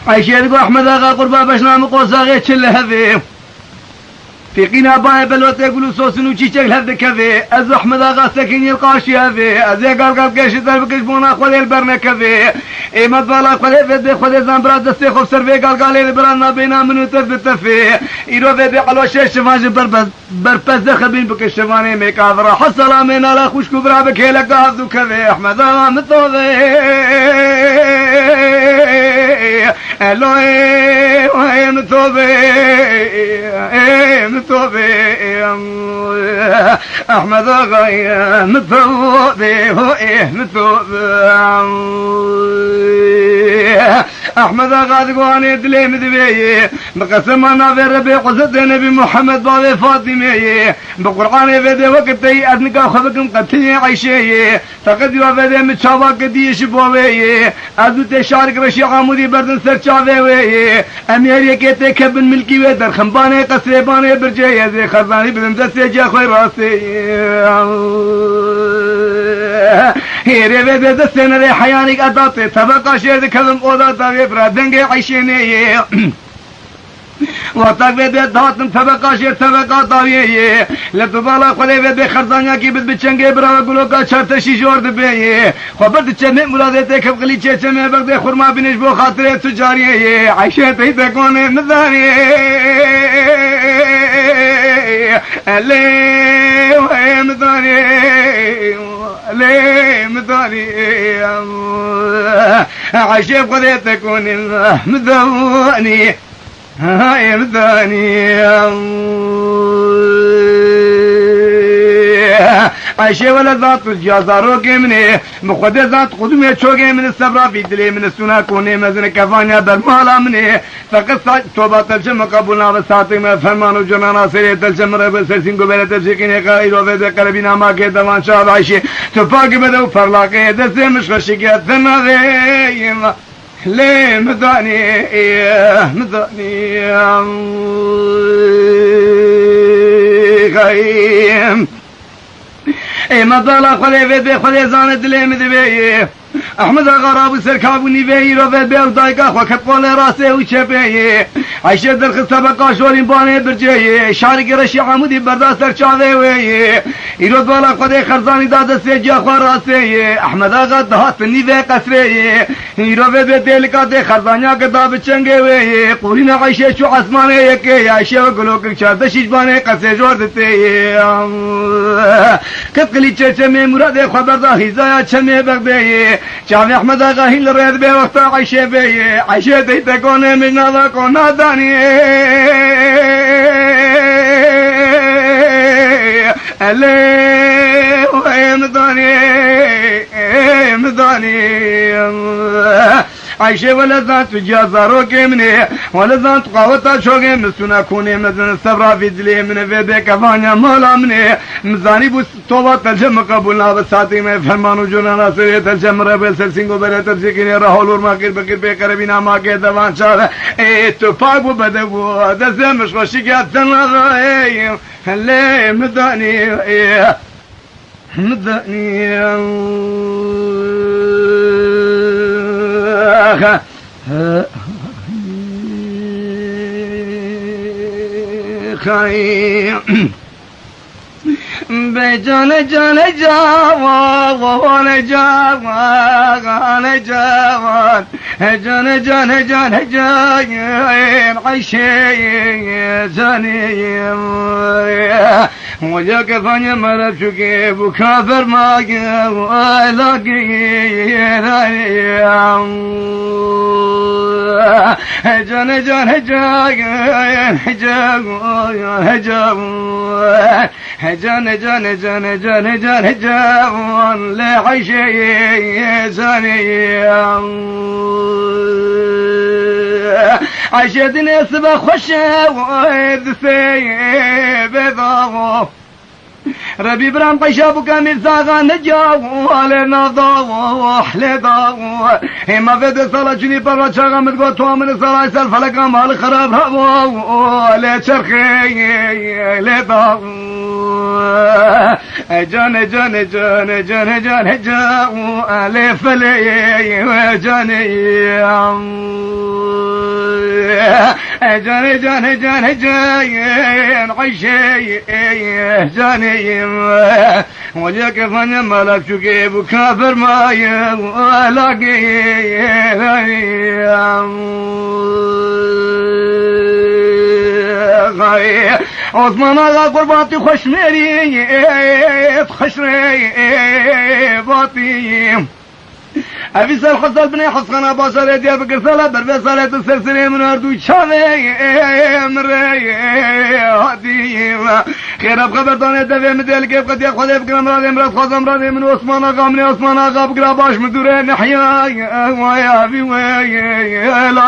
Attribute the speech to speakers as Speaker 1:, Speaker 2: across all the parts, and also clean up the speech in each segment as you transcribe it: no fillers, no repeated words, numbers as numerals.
Speaker 1: عايشة يقول أحمد آغا قربا بشنام قوساغي تشل هذي في قنا باي بلوت يقولوا سوسنو تشيشك هذا كذي أز أحمد آغا سكين يلقاشي هذي أز يقال كيش دربكش بونا خولي البرنا كذي إيه مدبالا خولي فدي خولي زنبرات دستي خوف سرفي قال البرانا بينا منو تثبت فيه إيرو فدي قالوا شيش شفاج بربز دخبين بك الشفاني ميكاذرا حصلا من على خوش كبرا بكيلك هذو كذي أحمد آغا متوضي الوي وهي متوبي متوبي احمد آغا متوبي وهي متوبي احمد آغا دقواني دلي مدبي بقسم انا في ربي قصد نبي محمد بابي فاطمي بقرآن فيدي وقتي ادنك اخذكم قتلي عيشي فقد يوفيدي متشابه قديش بوبي ادو تشارك رشي عمودي بردن سرچاوي وي اميري كيته كبن ملكي و در خنبانه قصيبانه برجي زي خزاني بدن دسي جا خوي راسي هيري بده دسن ري حيانك اداتي طبقه شير كلم اودا تاوي برادنگي عيشيني وقتك بده داتن طبقه شير طبقه تاوي لتبالا خلي بده خرزانيا كي بد بچنگي برا گلوكا چرت شيجور دبي خبر دچمه مرادته كبقلي چچمه بده خرما بنش بو خاطر تجاري عيشه تكون مداري ليه مداري ليه مداري عيشه بقدر تكون مدوني هاي مداني عايشة ولا ذات الجازارو كمني مخدر ذات قدومي چوغي من السبرا في دلي من السنا كوني مزن كفانيا بالمالا مني فقط توبة تلجم قبولنا بساتي ما فرمانو جنانا سري تلجم رب سرسين قبيلة تلجيكيني قائلو فيدي قلبينا ما كي دوان شاب عايشة تفاق بدو فرلاقي دسي مشغشيكي ثنا ذي ليه مداني مداني غايم اي مدالا خلي فيدي خلي زاند ليه مدبي احمد آغا رابو سركابوني بي رو في بيو دايقا خوكت قولي راسي وچبي عيشة درخ سبقا شورين باني برجي شارك رشي عمودي بردا سرچاوي وي ايرو دولا خدي خرزاني دادا سيجي اخوار راسي احمد آغا دهاتني في قسري ايرو في بي ديلكا دي خرزانيا قدا بچنگي وي قولين عيشة شو عثماني يكي عيشة وقلوك شارد شجباني قسي جور دتي كتقلي چچمي مراد خبر دا هزايا چمي بغدي شافي احمد آغا هيل ريد بي وقتا عيشة بي عيشة دي تكون من هذا كون داني اللي مداني عايشة ولا ذات جازارو كمني ولا ذات قوتا شوقي مسونا كوني مزن السبرا في دلي من في بيك فانيا مولا مني مزاني بو توبة تلجم قبولنا بساتي में फरमानो जुनाना से तलजम रबे सलसिंगो बरे तलजिकिने राहुल माकिर बकिर बेकर बिना मा के दवान चार ए तो पागो बदबो दसे مش وشيات تنراي هلي مداني مداني خايم بجان جان جوان جوان جوان جان جان جان جان عيشي زاني وجاك فاني مرب شكي بكافر ما لاقي جان جان جان جان جان جان جان جان جان لعيشي زاني عشتني سبا خشة ويدسي بضاغو ربي برام قشابو كامل ساغا نجاو علينا ضاوح لضاو هما فيد صلاة جني برا شاغا مدقو توامن صلاة سالفلقا مال خراب هاو لچرخي لضاو جان جان جان جان جان جاو علي فلي وجاني جاني جاني جاني جاين عيشي جاني وجاك فاني ملك شكيب وكافر ماي ولاقي عثمان آغا قرباتي خشميري خشري باطي أبي سال حصل بني حسخنا باشر يدي بكر سالة بربي سالة السرسري من أردو شامي مري هادي خير بخبر داني دفي مديل كيف قد يخوض بكر امرادي مراد خوض امرادي من عثمان آغا مني عثمان آغا بكر باش مدوري نحيا ويا في ويلاتي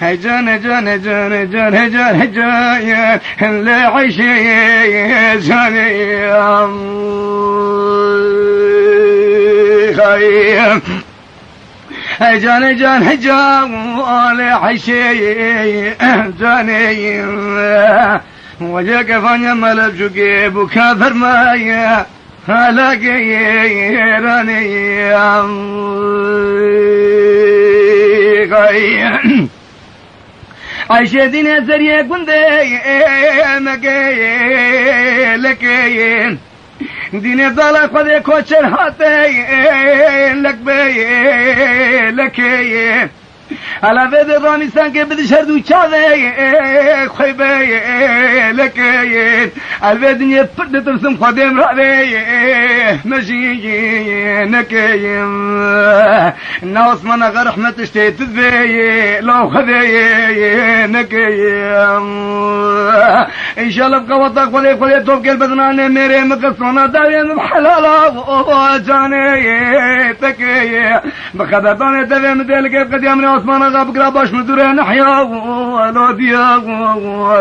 Speaker 1: هجان جان جان جان هجان هجان اللي عيشي جاني خيم جاني جان هجان اللي عيشي جاني وجاك فاني ملب شكيب وكافر مايا هلاقي راني خيم عيشة دين زرية قندي مكي لكين دين ضالة قد كوشر هاتي لك بي لكين على فيد الرامي سانكي بدي شردو شاذي خيبي لكين الفيد يفرد ترسم خديم رأي مجي نكيم ناس من غرحمة تشتي تذبي لو خذي نكيم إن شاء الله بقوتك ولي توب قلب بدناني ميري مقصونا دارين بحلالا جاني تكي بخدتاني تبي مديل كيف قد يمني عثمان آغا بقرا باش مدوري نحيا ولو ديا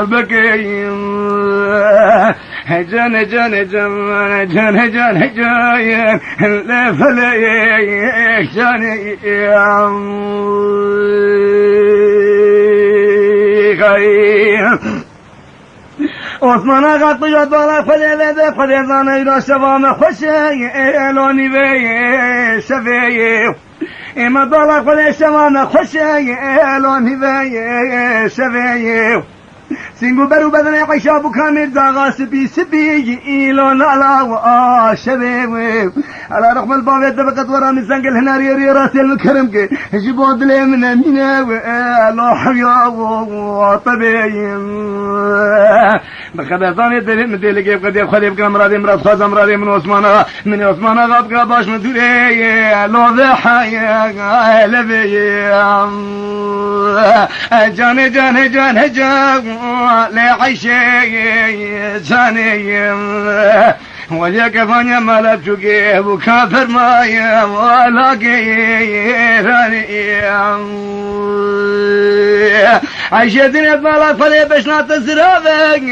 Speaker 1: بكيم جان جان جان جان جان جان لا فلي جاني خيم عثمان آغا طيات بالا فلي لدي فلي ظاني را شفام خوشي لوني بي شفي إما بالا فلي شفام خوشي لوني بي شفي سينغو برو بدني عشاب كامل داغا سبي سبي إيلون على شبيب على رقم الباب يدبقت ورا من سنقل هنا ريري راسي المكرم كي جبود لي من أمينة لا حيا وطبيعي بخدثاني دليل مدلي كيف قد يبخلي بك مرادي مراد خاز مرادي من عثمان آغا بقى باش مدوري لو ذا حيا لبي جاني جاني جاني جاني لعيشي جاني وجاك فاني ملب شكيب وكافر مايا ولاقي راني عيشة دنيا مالك فلي بشنا تسرابك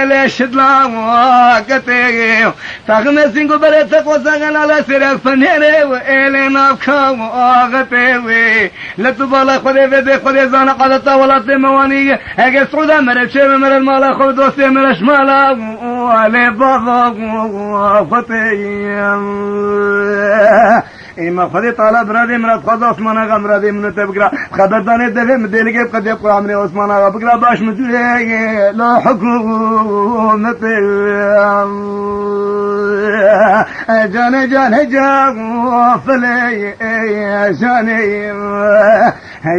Speaker 1: ليش تلا وقتي تاخنا سينكو بريت تقوصاقن على سيرك فنيني وإلي نافكا وغتي لتبالك فلي فدي فلي زانا قدتا ولا تمواني اگه سعودا مرب شيب مرد مالا خود دوستي مرش مالا ولي بابا وفتي إما خدي طالب مرادي مراد خد عثمان آغا مرادي من تبقرا خبر داني دفع مديلي كيف قد يبقى عمري عثمان آغا بقرا باش مدولي لا حكومتي جاني جاني جان فلي جاني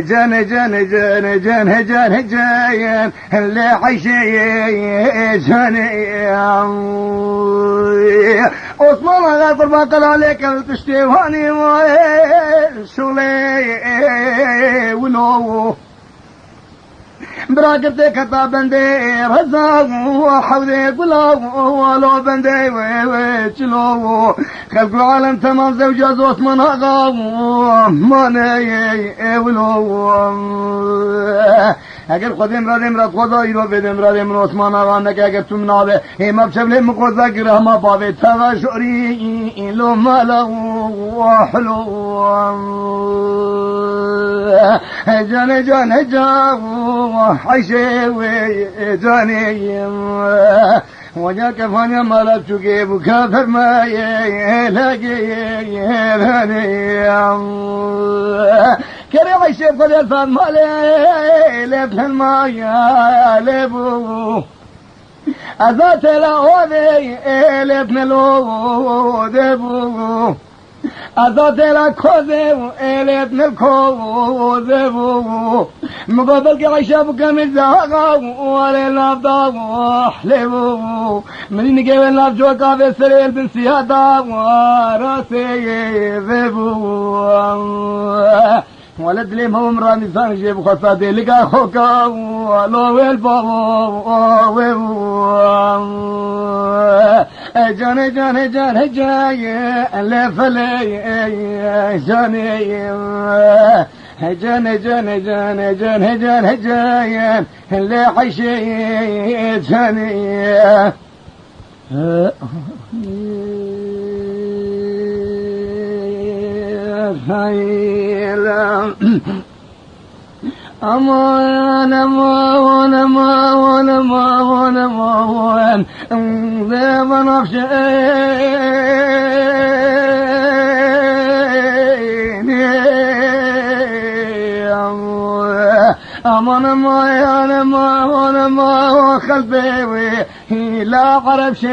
Speaker 1: جاني جاني جاني جاني جاني جان اللي عيشي جاني عثمان آغا قربان قل عليك تشتيواني شولي ولو براكتي كتا بندي رزاق وحوذي قلو ولو بندي ويشلو خلق العالم تمام زوجاز عثمان آغا ماني ولو اگر خودم رادم راد خدا ایرو بدم رادم عثمان آغا نکه اگر تو منابه ایما بشبله مقوزا گره ما باوه تغشوری ایلو مالا وحلو جاني جاني جان حيشي جاني وجاك فاني مالك شكيب وكافر ما يلاقي كري عيشي بقول يلفان مالي لبن المايا لبو أذات الأوذي لبن الأوذي أذات الأكوذي لبن الكوذي مقابل عيشة بكم زاغا وللنبضا وحلبو من نقيب النبجو كافي سريل بن سيادا وراسي ذبو ولد لي مهم رامي سانجيب خصادي لقا خوكا ولو البابو جاني جاني جاني جاي لفلي جاني جاني جاني جاني جاني جاني جاي اللي حشي جاني أمان أمان أمان أمان أمان ذا بنفسي أمان أمان أمان أمان قلبي لا عرف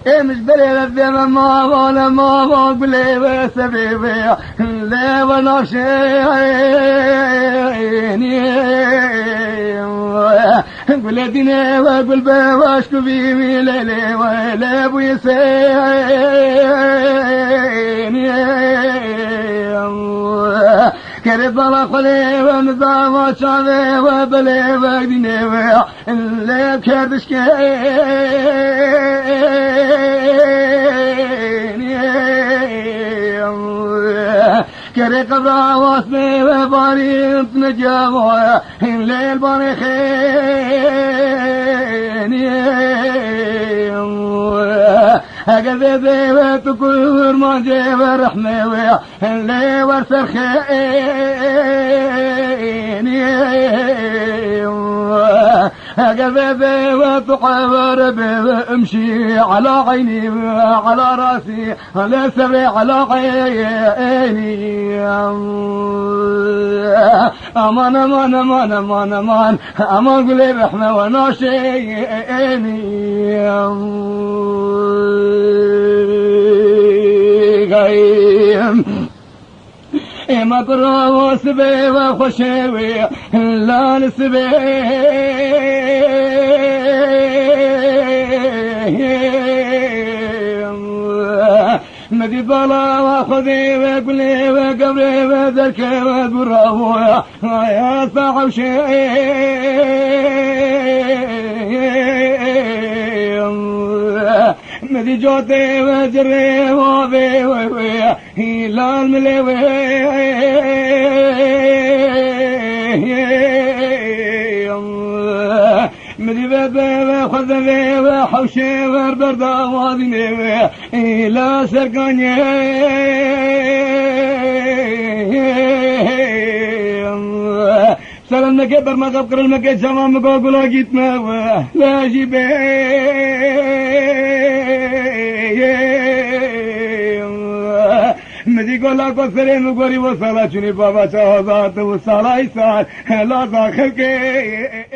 Speaker 1: مش بلي الدم ما وانا ما بلي بسبيبي لا وناشيني قل ديني وقل بواش كبيبي ليلي ولا بيسيني كرب الله خلي ونظام شعبي وبلي وقديني اللي بكردش كري قبرا واسمي وباري نجاوة الليل باري خيني هكذا ذيبت كل ما جيب رحمي اللي ورسر خيني هكذا ذيبت قبر بمشي على عيني على راسي على سري على عيني أمان أمان أمان أمان أمان أمان قلي رحمة وناشيني ما قروا سبي وخشوي لا نسبي مدي بلا واخذي وقلي وقبري وذلك وذره يا صاحب مدي جوتي وجري وبي وي لا الملي مدي بابا خذني وحوشي وبرد وادني لا سرقاني سلام نكبر ما قبر المكة سلام مقول جيتنا لا جيبي مدي قولا كسرين مقوري وصلاة بابا شهادات وصلاة لا داخل كي